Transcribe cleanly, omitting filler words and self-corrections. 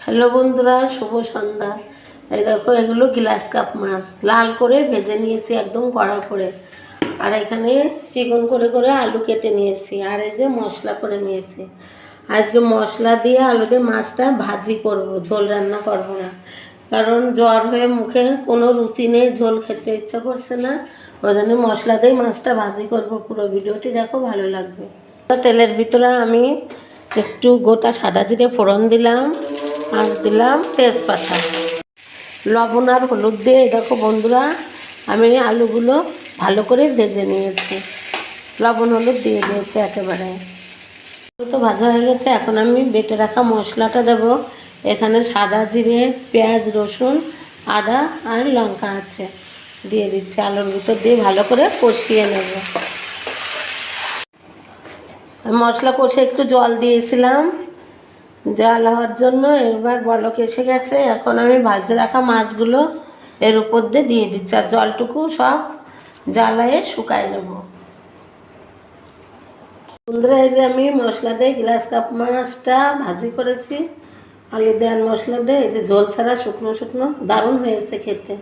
Hello বন্ধুরা, শুভ সন্ধ্যা। এই দেখো, এগুলো গ্লাস কাপ মাছ লাল করে ভেজে নিয়েছি একদম কড়া করে। আর এখানে চিকন করে করে আলু কেটে নিয়েছি, আর এই যে মশলা করে নিয়েছি। আজকে মশলা দিয়ে আলু দিয়ে মাছটা ভাজি করব, ঝোল রান্না করব না। কারণ জ্বর হয়ে মুখে কোনো রুচি নেই, ঝোল খেতে ইচ্ছা করছে না। ওই জন্য মশলা দিয়ে মাছটা ভাজি করব। পুরো ভিডিওটি দেখো, ভালো লাগবে। তেলের ভিতরে আমি একটু গোটা সাদা জিরে ফোড়ন দিলাম, আর দিলাম তেজপাতা, লবণ আর হলুদ দিয়ে দেখো বন্ধুরা, আমি আলুগুলো ভালো করে ভেজে নিয়েছি। লবণ হলুদ দিয়ে দিয়েছি একেবারে। তো ভাজা হয়ে গেছে। এখন আমি বেটে রাখা মশলাটা দেব। এখানে সাদা জিরে, পেঁয়াজ, রসুন, আদা আর লঙ্কা আছে, দিয়ে দিচ্ছি। আলুর ভিতর দিয়ে ভালো করে কষিয়ে নেব। মশলা কষে একটু জল দিয়েছিলাম জাল হওয়ার জন্য। এবার বলক এসে গেছে। এখন আমি ভাজে রাখা মাছগুলো এর উপর দিয়ে দিচ্ছি, আর জলটুকু সব জ্বালায়ে শুকায় নেব। বন্ধুরা, এই যে আমি মশলা দিয়ে গ্লাস কাপ মাছটা ভাজি করেছি আলু দেওয়ার মশলা দিয়ে। এই যে ঝোল ছাড়া শুকনো শুকনো দারুণ হয়েছে খেতে।